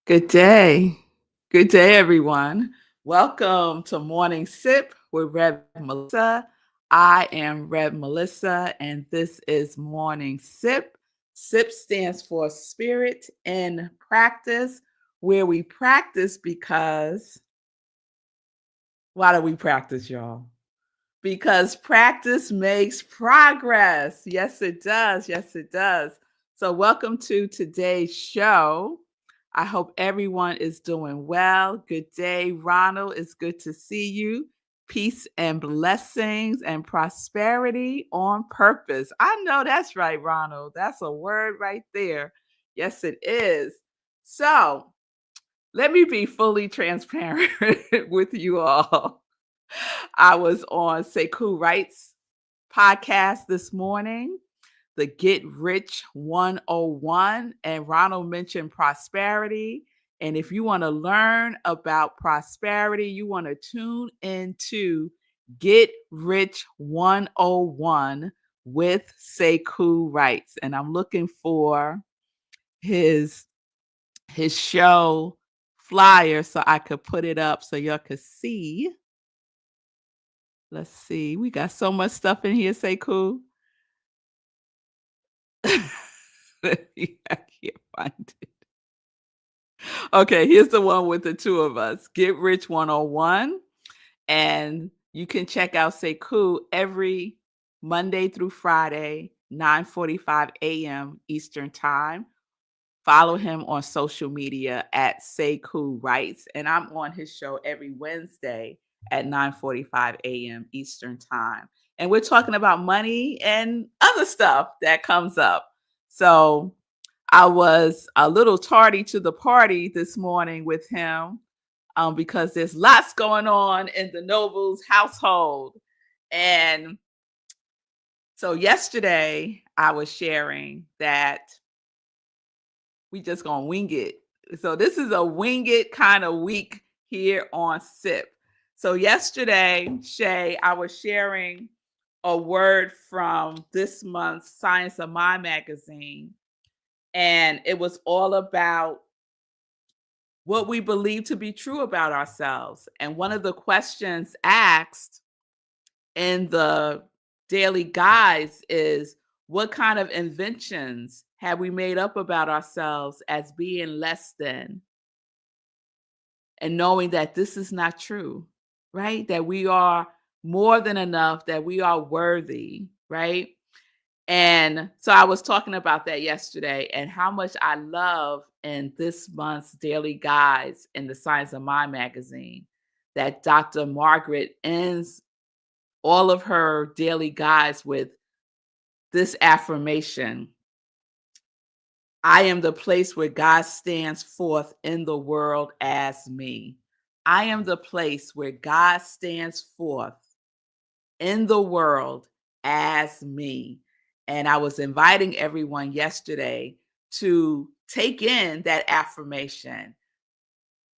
Good day. Good day, everyone. Welcome to Morning Sip with Rev Melissa. I am Rev Melissa, and this is Morning Sip. SIP stands for Spirit in Practice, where we practice because why do we practice, y'all? Because practice makes progress. Yes, it does. Yes, it does. So, welcome to today's show. I hope everyone is doing well. Good day, Ronald. It's good to see you. Peace and blessings and prosperity on purpose. I know that's right, Ronald. That's a word right there. Yes, it is. So, let me be fully transparent with you all. I was on Sekou Wright's podcast this morning, the Get Rich 101, and Ronald mentioned prosperity. And if you want to learn about prosperity, you want to tune into Get Rich 101 with Sekou Wrights. And I'm looking for his his show flyer so I could put it up so y'all could see. Let's see. We got so much stuff in here, say cool. I can't find it. Okay, here's the one with the two of us. Get Rich 101. And you can check out Say Cool every Monday through Friday, 9:45 a.m. Eastern Time. Follow him on social media at Say Cool Writes. And I'm on his show every Wednesday at 9:45 a.m. Eastern Time. And we're talking about money and other stuff that comes up. So I was a little tardy to the party this morning with him because there's lots going on in the Nobles household. And so yesterday I was sharing that we just gonna wing it. So this is a wing it kind of week here on SIP. So yesterday, Shay, I was sharing a word from this month's Science of Mind magazine, and it was all about what we believe to be true about ourselves. And one of the questions asked in the daily guides is what kind of inventions have we made up about ourselves as being less than, and knowing that this is not true, right? That we are more than enough, that we are worthy, right? And so I was talking about that yesterday and how much I love in this month's daily guides in the Science of Mind magazine that Dr. Margaret ends all of her daily guides with this affirmation: I am the place where God stands forth in the world as me. I am the place where God stands forth in the world as me. And I was inviting everyone yesterday to take in that affirmation,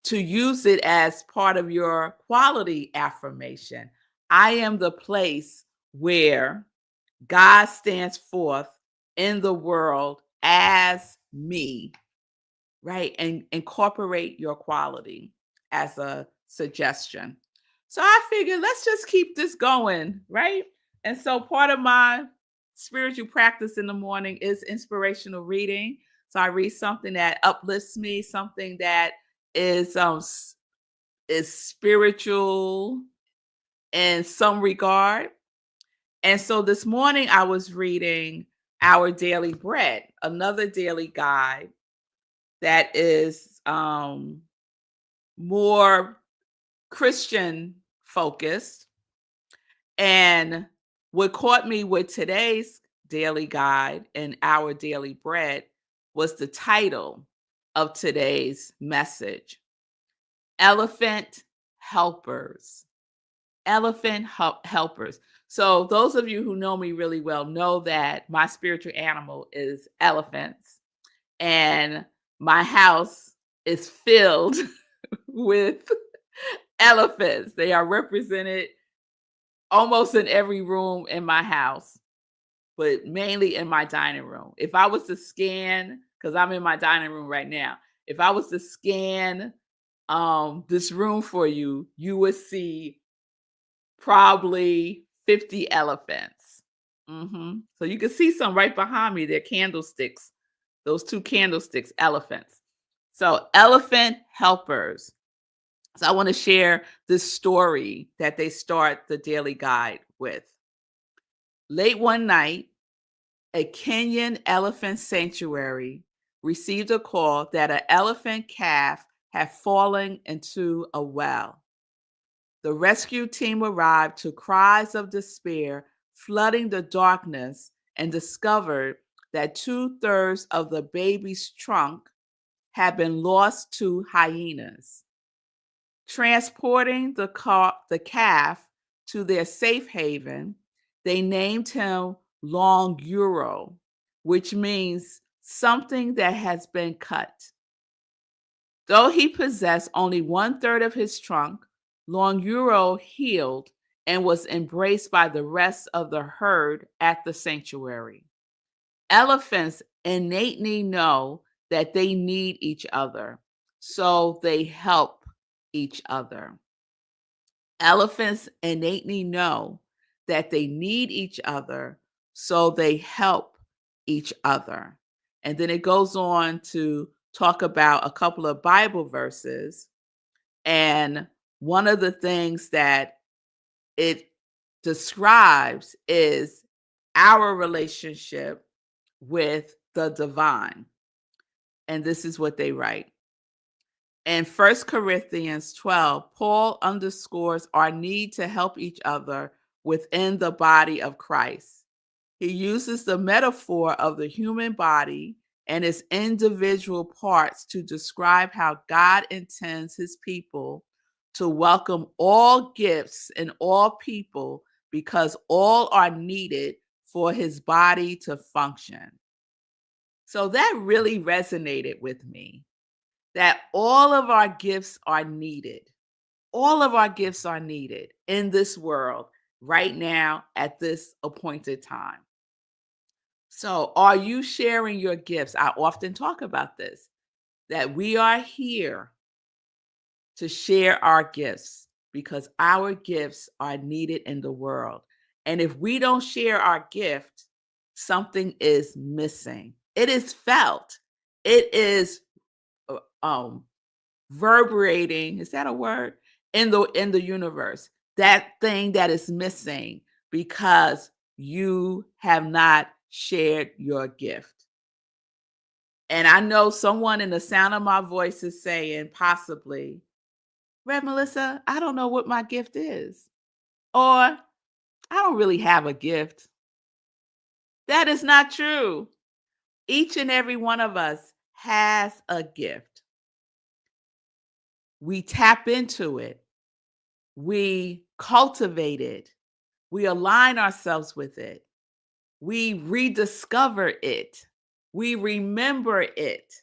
to use it as part of your quality affirmation. I am the place where God stands forth in the world as me, right? And incorporate your quality as a suggestion. So I figured let's just keep this going, right? And so part of my spiritual practice in the morning is inspirational reading. So I read something that uplifts me, something that is is spiritual in some regard. And so this morning I was reading Our Daily Bread, another daily guide that is more Christian focused. And what caught me with today's daily guide and Our Daily Bread was the title of today's message: Elephant Helpers. Helpers. So those of you who know me really well know that my spiritual animal is elephants, and my house is filled with elephants. They are represented almost in every room in my house, but mainly in my dining room. If I was to scan, because I'm in my dining room right now, if I was to scan this room for you, you would see probably 50 elephants. So you can see some right behind me. They're candlesticks. Those two candlesticks, elephants. So elephant helpers. So I want to share this story that they start the daily guide with. Late one night, a Kenyan elephant sanctuary received a call that an elephant calf had fallen into a well. The rescue team arrived to cries of despair flooding the darkness and discovered that two-thirds of the baby's trunk had been lost to hyenas. Transporting the calf to their safe haven, they named him Long Euro, which means something that has been cut. Though he possessed only one-third of his trunk, Long Euro healed and was embraced by the rest of the herd at the sanctuary. Elephants innately know that they need each other, so they help each other. Elephants innately know that they need each other, so they help each other. And then it goes on to talk about a couple of Bible verses. And one of the things that it describes is our relationship with the divine. And this is what they write. In 1 Corinthians 12, Paul underscores our need to help each other within the body of Christ. He uses the metaphor of the human body and its individual parts to describe how God intends his people to welcome all gifts and all people because all are needed for his body to function. So that really resonated with me, that all of our gifts are needed. All of our gifts are needed in this world right now at this appointed time. So, are you sharing your gifts? I often talk about this, that we are here to share our gifts because our gifts are needed in the world. And if we don't share our gift, something is missing. It is felt. It is reverberating, is that a word? In the universe. That thing that is missing because you have not shared your gift. And I know someone in the sound of my voice is saying, possibly, Rev Melissa, I don't know what my gift is. Or I don't really have a gift. That is not true. Each and every one of us has a gift. We tap into it. We cultivate it. We align ourselves with it. We rediscover it. We remember it.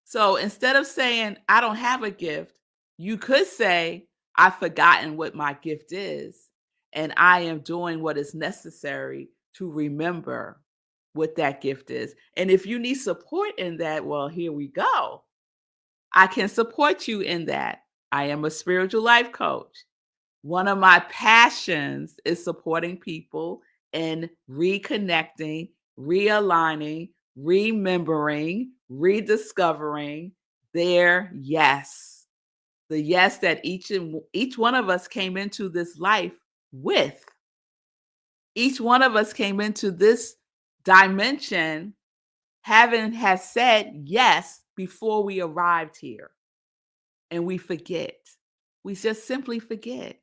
So instead of saying, I don't have a gift, you could say, I've forgotten what my gift is, and I am doing what is necessary to remember what that gift is. And if you need support in that, well, here we go. I can support you in that. I am a spiritual life coach. One of my passions is supporting people in reconnecting, realigning, remembering, rediscovering their yes. The yes that each one of us came into this life with. Each one of us came into this dimension having has said yes before we arrived here. And we forget. We just simply forget.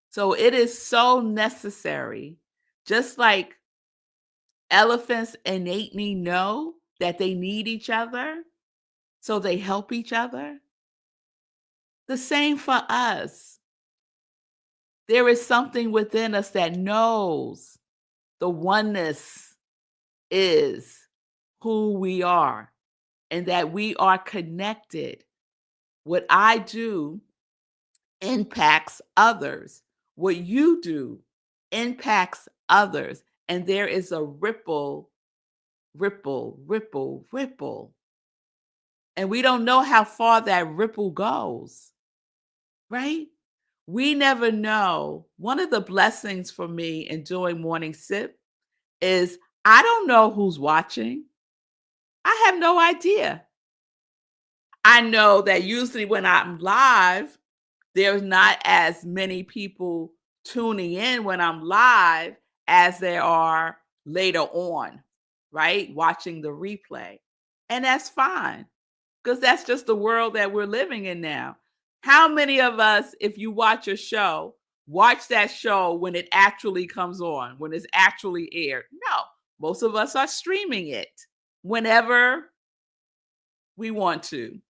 So it is so necessary, just like elephants innately know that they need each other, so they help each other. The same for us. There is something within us that knows the oneness is who we are and that we are connected. What I do impacts others. What you do impacts others. And there is a ripple ripple, ripple, ripple. And we don't know how far that ripple goes, right? We never know. One of the blessings for me in doing Morning Sip is I don't know who's watching. I have no idea. I know that usually when I'm live, there's not as many people tuning in when I'm live as there are later on, right? Watching the replay. And that's fine because that's just the world that we're living in now. How many of us, if you watch a show, watch that show when it actually comes on, when it's actually aired? No, most of us are streaming it whenever we want to.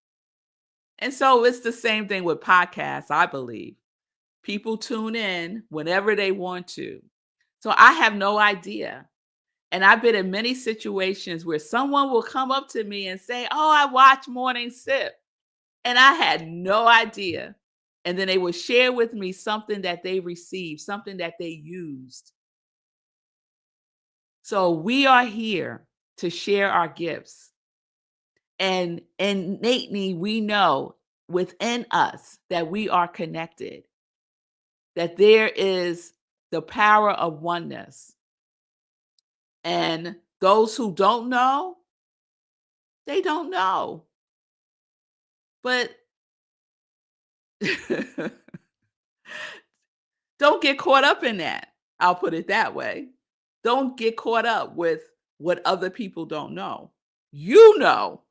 And so it's the same thing with podcasts, I believe. People tune in whenever they want to. So I have no idea. And I've been in many situations where someone will come up to me and say, "Oh, I watch Morning Sip." And I had no idea. And then they would share with me something that they received, something that they used. So we are here to share our gifts. And innately, we know within us that we are connected, that there is the power of oneness. And those who don't know, they don't know. But don't get caught up in that. I'll put it that way. Don't get caught up with what other people don't know. You know.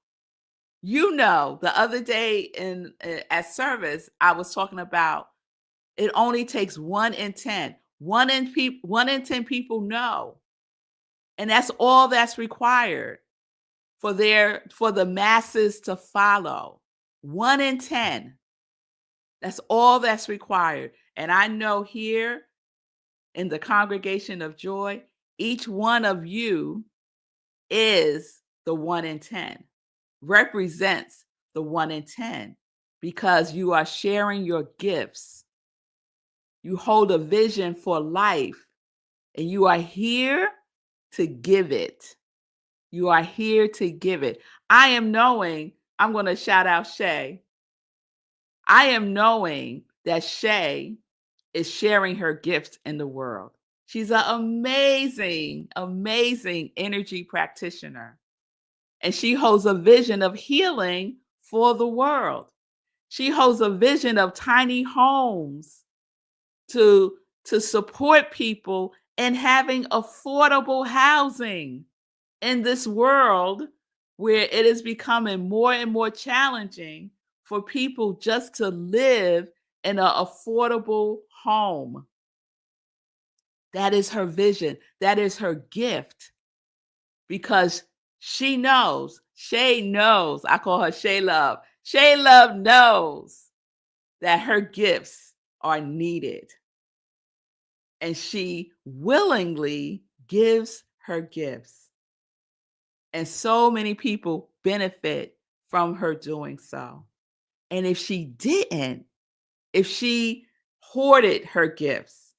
You know, the other day at service, I was talking about it only takes 1 in 10. 1 in 10 people know. And that's all that's required for the masses to follow. 1 in 10. That's all that's required. And I know here in the congregation of joy, each one of you is the 1 in 10, represents the 1 in 10 because you are sharing your gifts. You hold a vision for life and you are here to give it. You are here to give it. I am knowing, I'm going to shout out Shay. I am knowing that Shay is sharing her gifts in the world. She's an amazing, amazing energy practitioner. And she holds a vision of healing for the world. She holds a vision of tiny homes to support people and having affordable housing in this world where it is becoming more and more challenging for people just to live in an affordable home. That is her vision. That is her gift because she knows, Shay knows, I call her Shay Love. Shay Love knows that her gifts are needed. And she willingly gives her gifts. And so many people benefit from her doing so. And if she didn't, if she hoarded her gifts,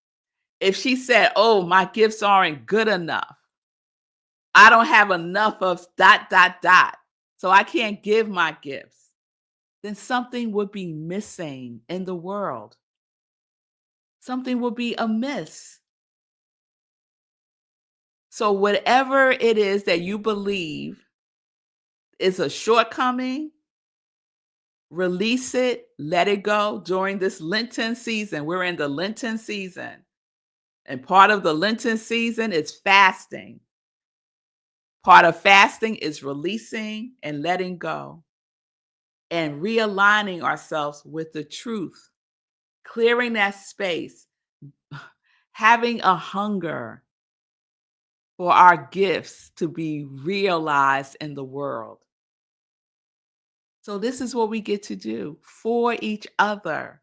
if she said, "Oh, my gifts aren't good enough. I don't have enough of dot, dot, dot, so I can't give my gifts," then something would be missing in the world. Something would be amiss. So whatever it is that you believe is a shortcoming, release it, let it go during this Lenten season. We're in the Lenten season. And part of the Lenten season is fasting. Part of fasting is releasing and letting go and realigning ourselves with the truth, clearing that space, having a hunger for our gifts to be realized in the world. So this is what we get to do for each other.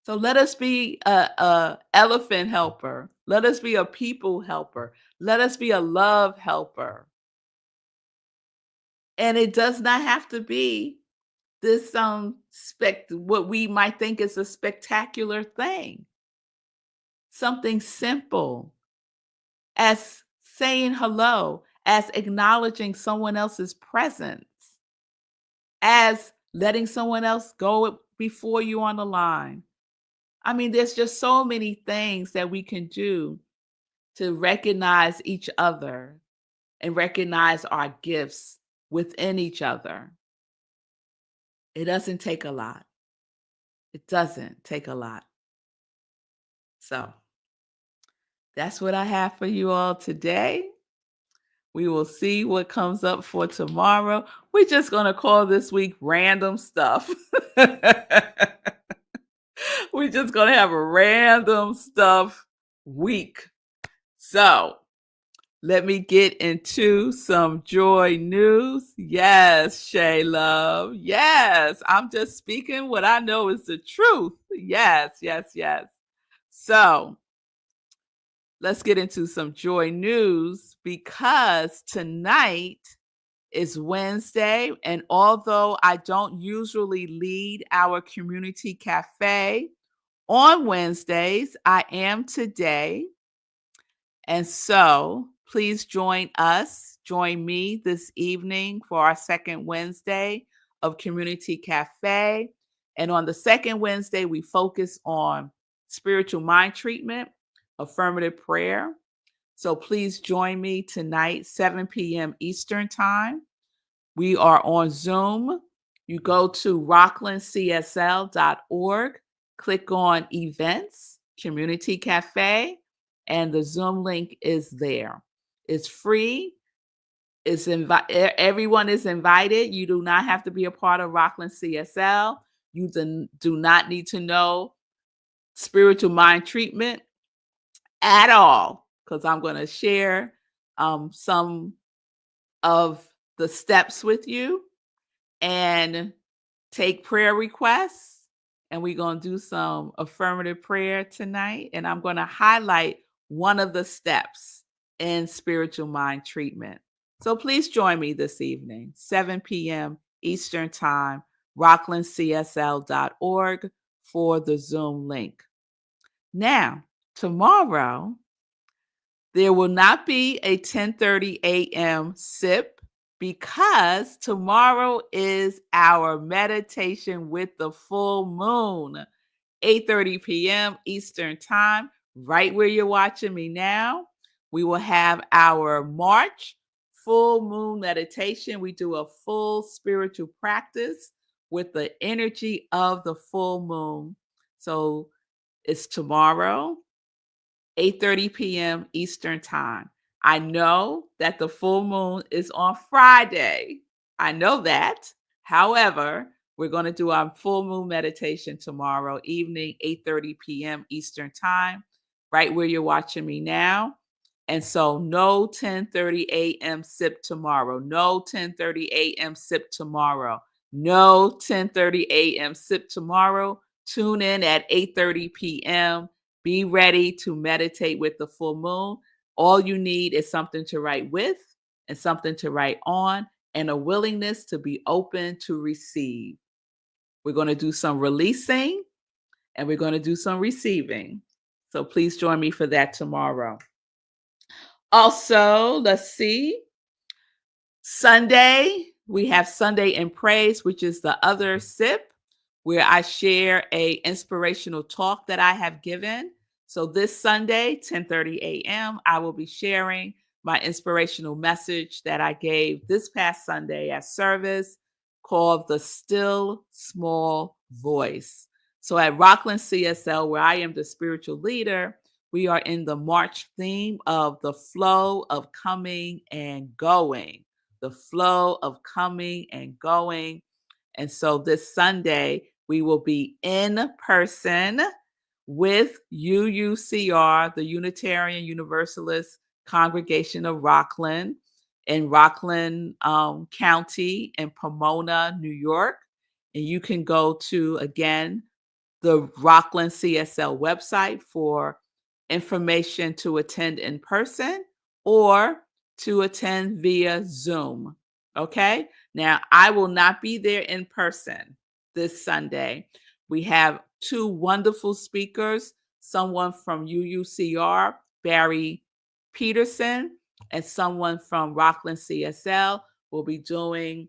So let us be a elephant helper. Let us be a people helper. Let us be a love helper. And it does not have to be this what we might think is a spectacular thing. Something simple as saying hello, as acknowledging someone else's presence, as letting someone else go before you on the line. I mean, there's just so many things that we can do to recognize each other and recognize our gifts within each other. It doesn't take a lot. It doesn't take a lot. So that's what I have for you all today. We will see what comes up for tomorrow. We're just going to call this week random stuff. We're just going to have a random stuff week. So let me get into some joy news. Yes, Shay Love. Yes, I'm just speaking what I know is the truth. Yes, yes, yes. So let's get into some joy news because tonight is Wednesday. And although I don't usually lead our community cafe on Wednesdays, I am today. And so please join me this evening for our second Wednesday of Community Cafe. And on the second Wednesday, we focus on spiritual mind treatment, affirmative prayer. So please join me tonight, 7 p.m. Eastern Time. We are on Zoom. You go to rocklandcsl.org, click on Events, Community Cafe, and the Zoom link is there. It's free. Everyone is invited. You do not have to be a part of Rockland CSL. You do not need to know spiritual mind treatment at all, because I'm going to share some of the steps with you and take prayer requests. And we're going to do some affirmative prayer tonight. And I'm going to highlight one of the steps in spiritual mind treatment. So please join me this evening, 7 p.m. Eastern Time, rocklandcsl.org for the Zoom link. Now, tomorrow, there will not be a 10:30 a.m. sip because tomorrow is our meditation with the full moon, 8:30 p.m. Eastern Time, right where you're watching me now. We will have our March full moon meditation. We do a full spiritual practice with the energy of the full moon. So it's tomorrow, 8:30 p.m. Eastern Time. I know that the full moon is on Friday. I know that. However, we're going to do our full moon meditation tomorrow evening, 8:30 p.m. Eastern Time, right where you're watching me now. And so no 10:30 a.m. sip tomorrow. No 10:30 a.m. sip tomorrow. No 10:30 a.m. sip tomorrow. Tune in at 8:30 p.m. Be ready to meditate with the full moon. All you need is something to write with and something to write on and a willingness to be open to receive. We're going to do some releasing and we're going to do some receiving. So please join me for that tomorrow. Also, let's see. Sunday, we have Sunday in Praise, which is the other sip where I share a inspirational talk that I have given. So this Sunday, 10:30 a.m., I will be sharing my inspirational message that I gave this past Sunday at service called The Still Small Voice. So at Rockland CSL, where I am the spiritual leader, we are in the March theme of the flow of coming and going. The flow of coming and going. And so this Sunday, we will be in person with UUCR, the Unitarian Universalist Congregation of Rockland, in Rockland County in Pomona, New York. And you can go to, again, the Rockland CSL website for information to attend in person or to attend via Zoom. Okay. Now, I will not be there in person this Sunday. We have two wonderful speakers, someone from UUCR, Barry Peterson, and someone from Rockland CSL will be doing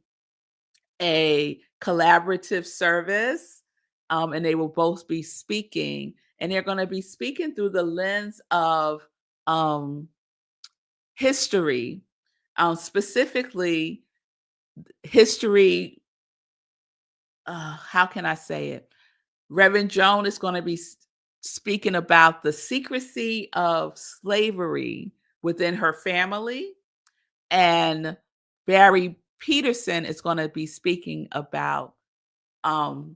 a collaborative service, and they will both be speaking, and they're going to be speaking through the lens of um, history, specifically history. How can I say it? Reverend Joan is going to be speaking about the secrecy of slavery within her family, and Barry Peterson is going to be speaking about um,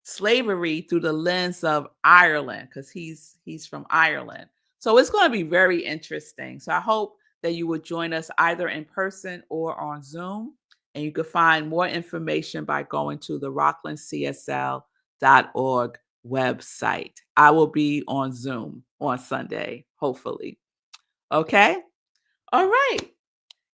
slavery through the lens of Ireland, because he's from Ireland. So it's going to be very interesting. So I hope that you will join us either in person or on Zoom. And you can find more information by going to the rocklandcsl.org website. I will be on Zoom on Sunday, hopefully. Okay. All right.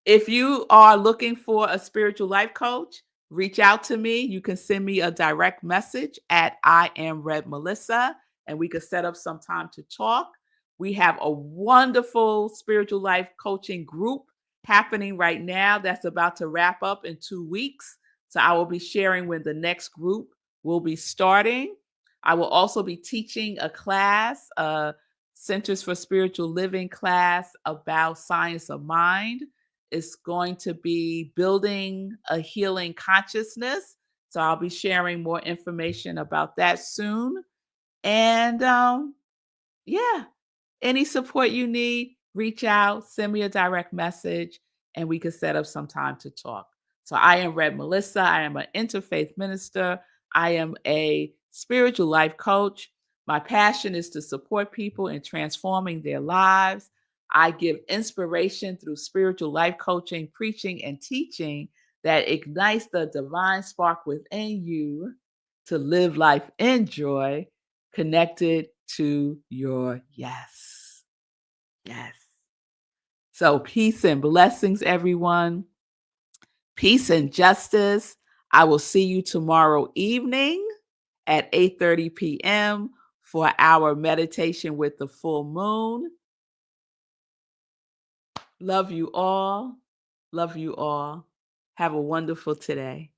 If you are looking for a spiritual life coach, reach out to me. You can send me a direct message at iamrevmelissa, and we could set up some time to talk. We have a wonderful spiritual life coaching group happening right now that's about to wrap up in 2 weeks. So I will be sharing when the next group will be starting. I will also be teaching a class, a Centers for Spiritual Living class about science of mind. Is going to be building a healing consciousness. So I'll be sharing more information about that soon. And yeah, any support you need, reach out, send me a direct message, and we can set up some time to talk. So I am Rev Melissa. I am an interfaith minister. I am a spiritual life coach. My passion is to support people in transforming their lives. I give inspiration through spiritual life coaching, preaching, and teaching that ignites the divine spark within you to live life in joy, connected to your yes. Yes. So peace and blessings, everyone. Peace and justice. I will see you tomorrow evening at 8:30 p.m. for our meditation with the full moon. Love you all. Love you all. Have a wonderful today.